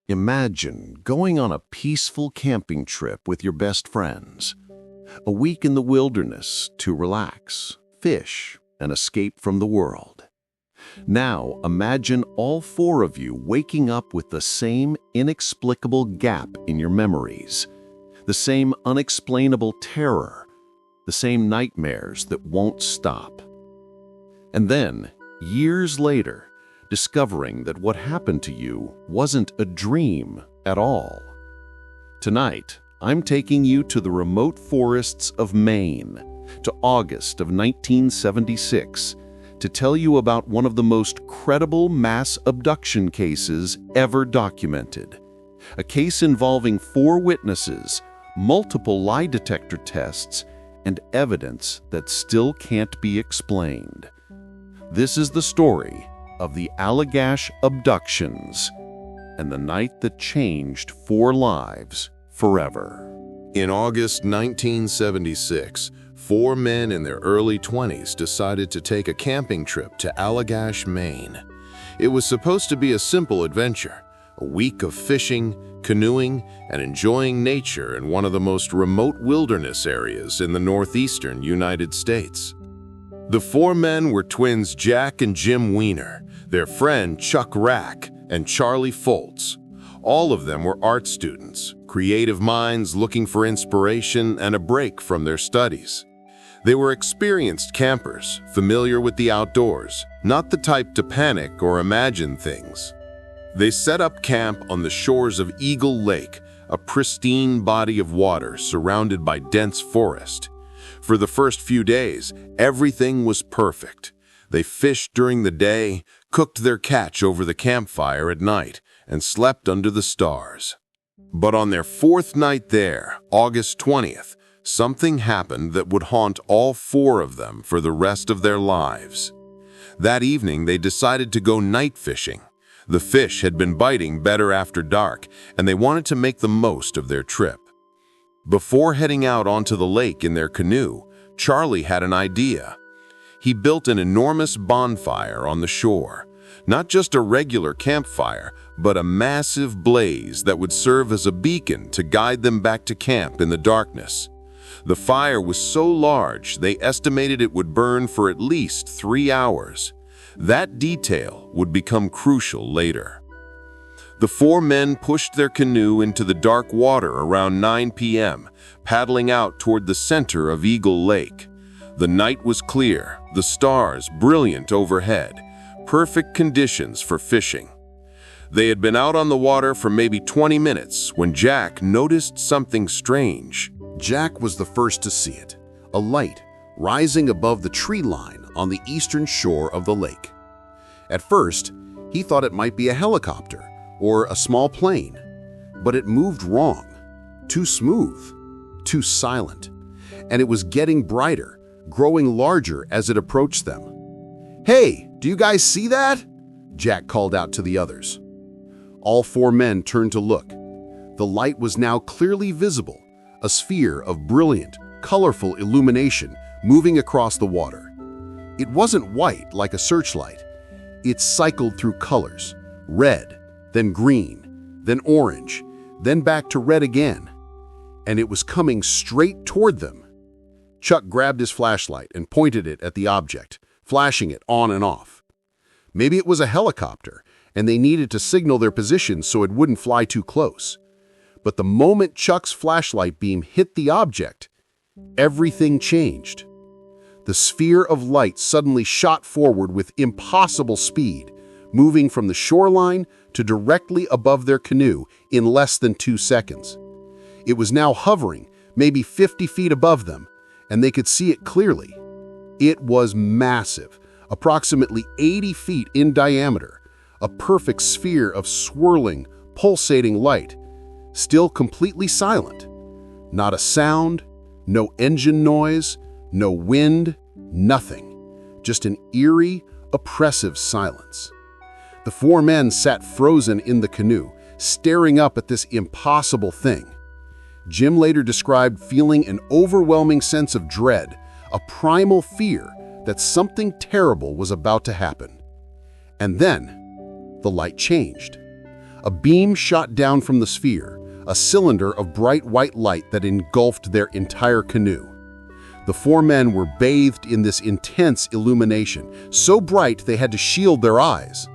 Imagine going on a peaceful camping trip with your best friends. A week in the wilderness to relax, fish, and escape from the world. Now imagine all four of you waking up with the same inexplicable gap in your memories, the same unexplainable terror, the same nightmares that won't stop. And then, years later, discovering that what happened to you wasn't a dream at all. Tonight, I'm taking you to the remote forests of Maine, to August of 1976, to tell you about one of the most credible mass abduction cases ever documented. A case involving 4 witnesses, multiple lie detector tests, and evidence that still can't be explained. This is the story of the Allagash Abductions and the night that changed 4 lives forever. In August 1976, 4 men in their early 20s decided to take a camping trip to Allagash, Maine. It was supposed to be a simple adventure, a week of fishing, canoeing, and enjoying nature in one of the most remote wilderness areas in the northeastern United States. The 4 men were twins Jack and Jim Weiner, their friend Chuck Rack, and Charlie Foltz. All of them were art students, creative minds looking for inspiration and a break from their studies. They were experienced campers, familiar with the outdoors, not the type to panic or imagine things. They set up camp on the shores of Eagle Lake, a pristine body of water surrounded by dense forest. For the first few days, everything was perfect. They fished during the day, cooked their catch over the campfire at night, and slept under the stars. But on their 4th night there, August 20th, something happened that would haunt all 4 of them for the rest of their lives. That evening, they decided to go night fishing. The fish had been biting better after dark, and they wanted to make the most of their trip. Before heading out onto the lake in their canoe, Charlie had an idea. He built an enormous bonfire on the shore. Not just a regular campfire, but a massive blaze that would serve as a beacon to guide them back to camp in the darkness. The fire was so large, they estimated it would burn for at least 3 hours. That detail would become crucial later. The 4 men pushed their canoe into the dark water around 9 p.m., paddling out toward the center of Eagle Lake. The night was clear, the stars brilliant overhead, perfect conditions for fishing. They had been out on the water for maybe 20 minutes when Jack noticed something strange. Jack was the first to see it, a light rising above the tree line on the eastern shore of the lake. At first, he thought it might be a helicopter or a small plane, but it moved wrong, too smooth, too silent, and it was getting brighter, growing larger as it approached them. "Hey, do you guys see that?" Jack called out to the others. All 4 men turned to look. The light was now clearly visible, a sphere of brilliant, colorful illumination moving across the water. It wasn't white like a searchlight. It cycled through colors, red, then green, then orange, then back to red again. And it was coming straight toward them. Chuck grabbed his flashlight and pointed it at the object, flashing it on and off. Maybe it was a helicopter, and they needed to signal their position so it wouldn't fly too close. But the moment Chuck's flashlight beam hit the object, everything changed. The sphere of light suddenly shot forward with impossible speed, moving from the shoreline to directly above their canoe in less than 2 seconds. It was now hovering, maybe 50 feet above them, and they could see it clearly. It was massive, approximately 80 feet in diameter, a perfect sphere of swirling, pulsating light, still completely silent. Not a sound, no engine noise, no wind, nothing. Just an eerie, oppressive silence. The 4 men sat frozen in the canoe, staring up at this impossible thing. Jim later described feeling an overwhelming sense of dread, a primal fear that something terrible was about to happen. And then, the light changed. A beam shot down from the sphere, a cylinder of bright white light that engulfed their entire canoe. The four men were bathed in this intense illumination, so bright they had to shield their eyes.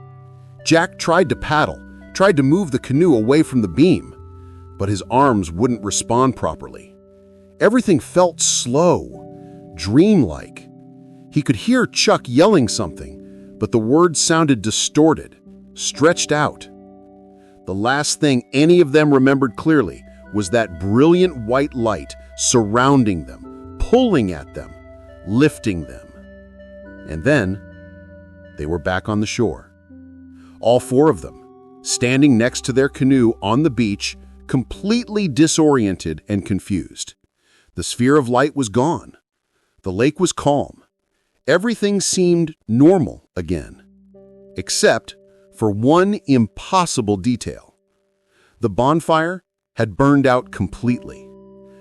Jack tried to paddle, tried to move the canoe away from the beam, but his arms wouldn't respond properly. Everything felt slow, dreamlike. He could hear Chuck yelling something, but the words sounded distorted, stretched out. The last thing any of them remembered clearly was that brilliant white light surrounding them, pulling at them, lifting them. And then they were back on the shore. All four of them, standing next to their canoe on the beach, completely disoriented and confused. The sphere of light was gone. The lake was calm. Everything seemed normal again, except for one impossible detail. The bonfire had burned out completely.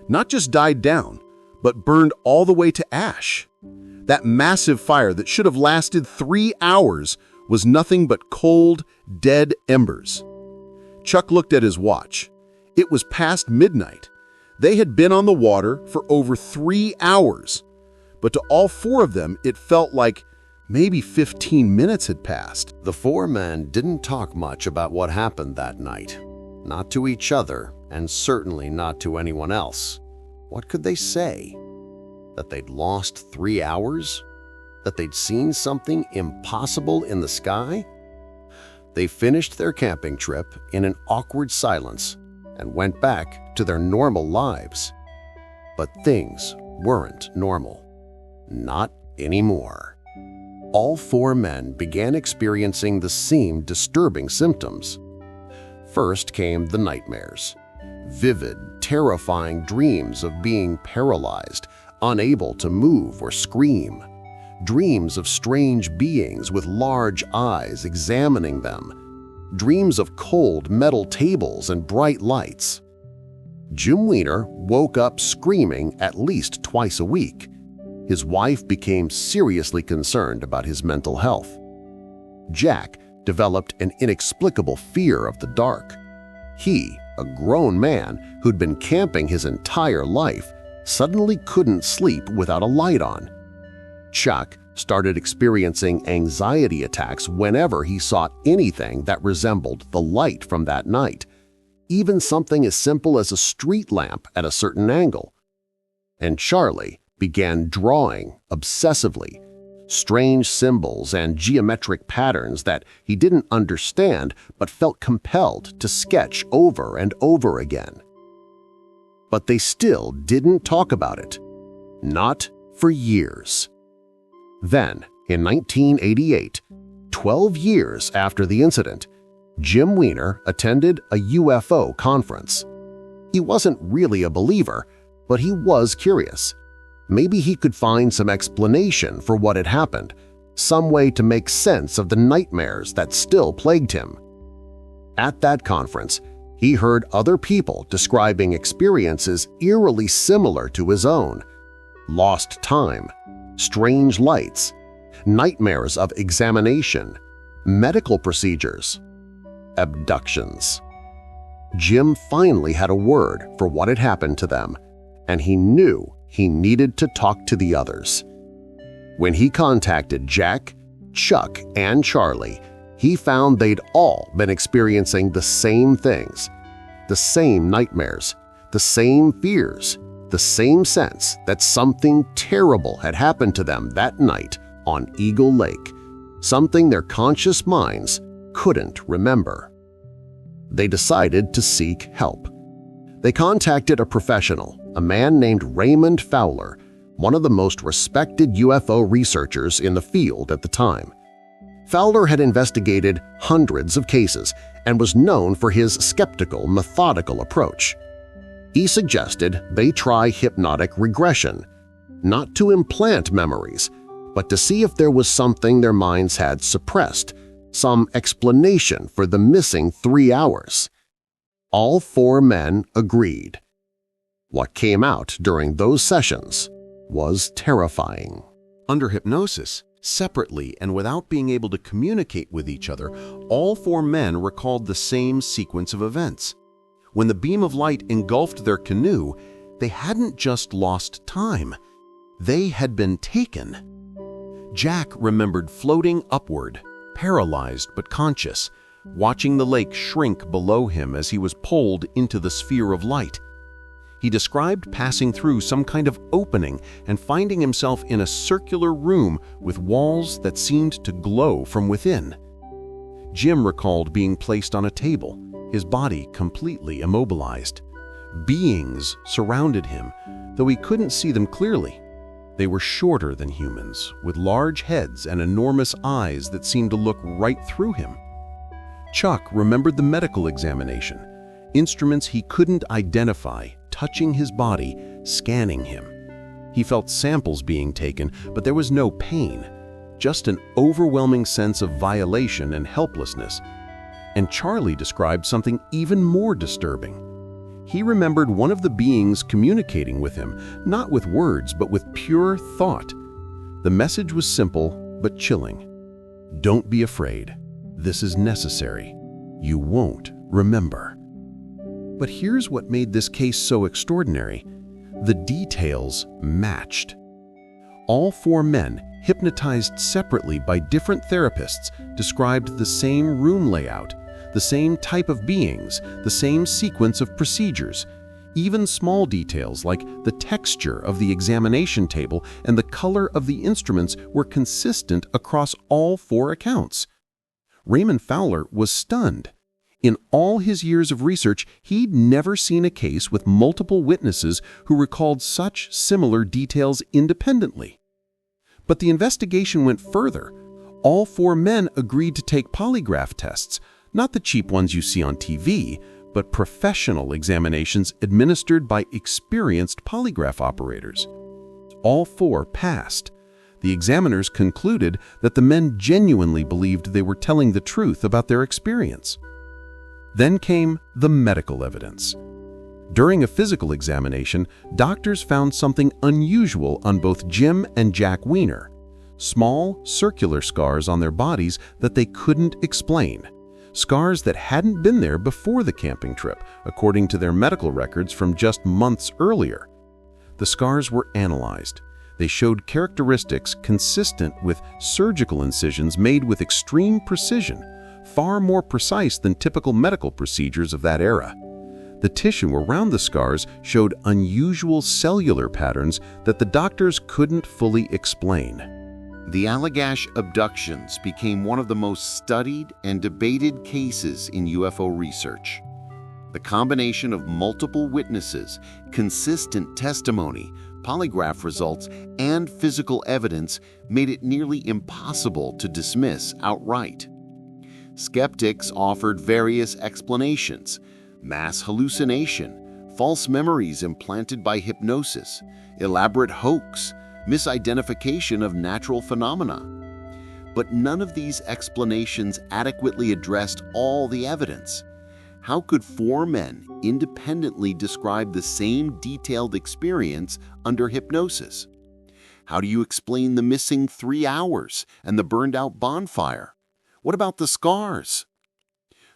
Not just died down, but burned all the way to ash. That massive fire that should have lasted 3 hours was nothing but cold, dead embers. Chuck looked at his watch. It was past midnight. They had been on the water for over 3 hours. But to all four of them, it felt like maybe 15 minutes had passed. The four men didn't talk much about what happened that night. Not to each other, and certainly not to anyone else. What could they say? That they'd lost 3 hours? That they'd seen something impossible in the sky? They finished their camping trip in an awkward silence and went back to their normal lives. But things weren't normal. Not anymore. All four men began experiencing the same disturbing symptoms. First came the nightmares. Vivid, terrifying dreams of being paralyzed, unable to move or scream. Dreams of strange beings with large eyes examining them. Dreams of cold metal tables and bright lights. Jim Weiner woke up screaming at least twice a week. His wife became seriously concerned about his mental health. Jack developed an inexplicable fear of the dark. He, a grown man who'd been camping his entire life, suddenly couldn't sleep without a light on. Chuck started experiencing anxiety attacks whenever he saw anything that resembled the light from that night, even something as simple as a street lamp at a certain angle. And Charlie began drawing obsessively, strange symbols and geometric patterns that he didn't understand but felt compelled to sketch over and over again. But they still didn't talk about it. Not for years. Then, in 1988, 12 years after the incident, Jim Weiner attended a UFO conference. He wasn't really a believer, but he was curious. Maybe he could find some explanation for what had happened, some way to make sense of the nightmares that still plagued him. At that conference, he heard other people describing experiences eerily similar to his own. Lost time, strange lights, nightmares of examination, medical procedures, abductions. Jim finally had a word for what had happened to them, and he knew he needed to talk to the others. When he contacted Jack, Chuck, and Charlie, he found they'd all been experiencing the same things, the same nightmares, the same fears, the same sense that something terrible had happened to them that night on Eagle Lake, something their conscious minds couldn't remember. They decided to seek help. They contacted a professional, a man named Raymond Fowler, one of the most respected UFO researchers in the field at the time. Fowler had investigated hundreds of cases and was known for his skeptical, methodical approach. He suggested they try hypnotic regression, not to implant memories, but to see if there was something their minds had suppressed, some explanation for the missing 3 hours. All four men agreed. What came out during those sessions was terrifying. Under hypnosis, Separately and without being able to communicate with each other, all four men recalled the same sequence of events. When the beam of light engulfed their canoe, they hadn't just lost time. They had been taken. Jack remembered floating upward, paralyzed but conscious, watching the lake shrink below him as he was pulled into the sphere of light. He described passing through some kind of opening and finding himself in a circular room with walls that seemed to glow from within. Jim recalled being placed on a table, his body completely immobilized. Beings surrounded him, though he couldn't see them clearly. They were shorter than humans, with large heads and enormous eyes that seemed to look right through him. Chuck remembered the medical examination, instruments he couldn't identify, touching his body, scanning him. He felt samples being taken, but there was no pain, just an overwhelming sense of violation and helplessness. And Charlie described something even more disturbing. He remembered one of the beings communicating with him, not with words, but with pure thought. The message was simple, but chilling. Don't be afraid. This is necessary. You won't remember. But here's what made this case so extraordinary. The details matched. All four men, hypnotized separately by different therapists, described the same room layout, the same type of beings, the same sequence of procedures. Even small details like the texture of the examination table and the color of the instruments were consistent across all four accounts. Raymond Fowler was stunned. In all his years of research, he'd never seen a case with multiple witnesses who recalled such similar details independently. But the investigation went further. All four men agreed to take polygraph tests, not the cheap ones you see on TV, but professional examinations administered by experienced polygraph operators. All four passed. The examiners concluded that the men genuinely believed they were telling the truth about their experience. Then came the medical evidence. During a physical examination, doctors found something unusual on both Jim and Jack Weiner, small, circular scars on their bodies that they couldn't explain, scars that hadn't been there before the camping trip, according to their medical records from just months earlier. The scars were analyzed. They showed characteristics consistent with surgical incisions made with extreme precision, far more precise than typical medical procedures of that era. The tissue around the scars showed unusual cellular patterns that the doctors couldn't fully explain. The Allagash abductions became one of the most studied and debated cases in UFO research. The combination of multiple witnesses, consistent testimony, polygraph results, and physical evidence made it nearly impossible to dismiss outright. Skeptics offered various explanations: mass hallucination, false memories implanted by hypnosis, elaborate hoax, misidentification of natural phenomena. But none of these explanations adequately addressed all the evidence. How could four men independently describe the same detailed experience under hypnosis? How do you explain the missing 3 hours and the burned-out bonfire? What about the scars?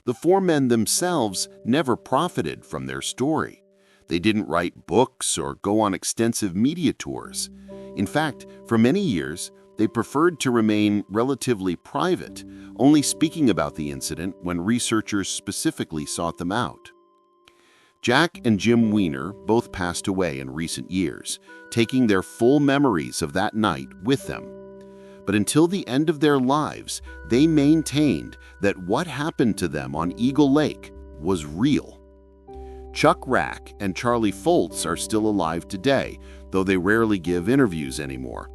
The four men themselves never profited from their story. They didn't write books or go on extensive media tours. In fact, for many years, they preferred to remain relatively private, only speaking about the incident when researchers specifically sought them out. Jack and Jim Weiner both passed away in recent years, taking their full memories of that night with them. But until the end of their lives, they maintained that what happened to them on Eagle Lake was real. Chuck Rack and Charlie Foltz are still alive today, though they rarely give interviews anymore.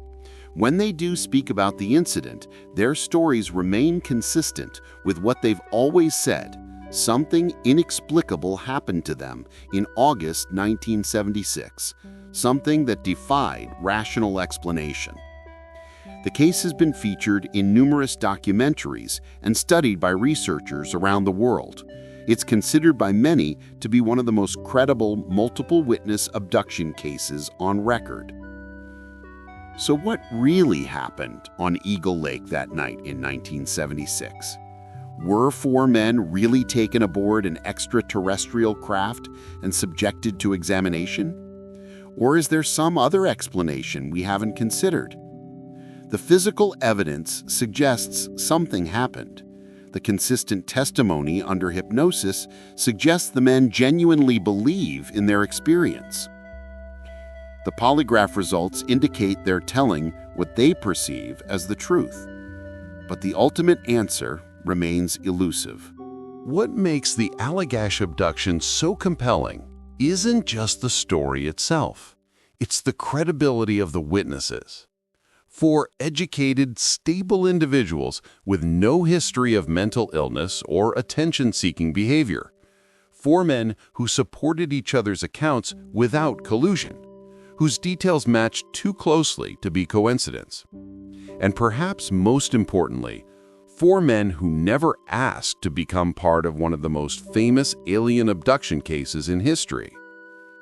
When they do speak about the incident, their stories remain consistent with what they've always said: something inexplicable happened to them in August 1976, something that defied rational explanation. The case has been featured in numerous documentaries and studied by researchers around the world. It's considered by many to be one of the most credible multiple witness abduction cases on record. So what really happened on Eagle Lake that night in 1976? Were 4 men really taken aboard an extraterrestrial craft and subjected to examination? Or is there some other explanation we haven't considered? The physical evidence suggests something happened. The consistent testimony under hypnosis suggests the men genuinely believe in their experience. The polygraph results indicate they're telling what they perceive as the truth. But the ultimate answer remains elusive. What makes the Allagash abduction so compelling isn't just the story itself. It's the credibility of the witnesses. 4 educated, stable individuals with no history of mental illness or attention-seeking behavior. 4 men who supported each other's accounts without collusion, whose details matched too closely to be coincidence. And perhaps most importantly, 4 men who never asked to become part of one of the most famous alien abduction cases in history.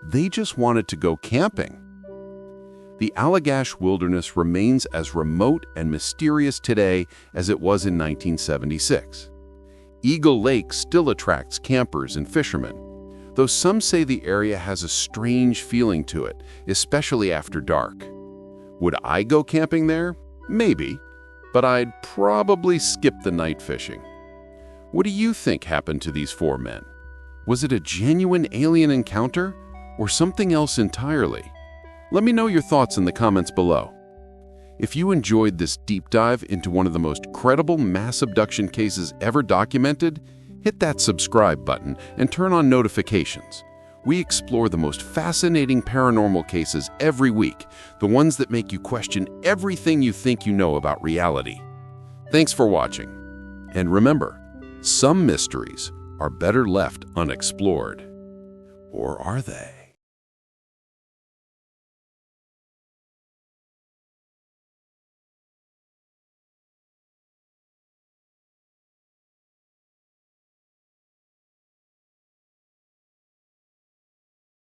They just wanted to go camping. The Allagash Wilderness remains as remote and mysterious today as it was in 1976. Eagle Lake still attracts campers and fishermen, though some say the area has a strange feeling to it, especially after dark. Would I go camping there? Maybe, but I'd probably skip the night fishing. What do you think happened to these 4 men? Was it a genuine alien encounter or something else entirely? Let me know your thoughts in the comments below. If you enjoyed this deep dive into one of the most credible mass abduction cases ever documented, hit that subscribe button and turn on notifications. We explore the most fascinating paranormal cases every week, the ones that make you question everything you think you know about reality. Thanks for watching. And remember, some mysteries are better left unexplored. Or are they?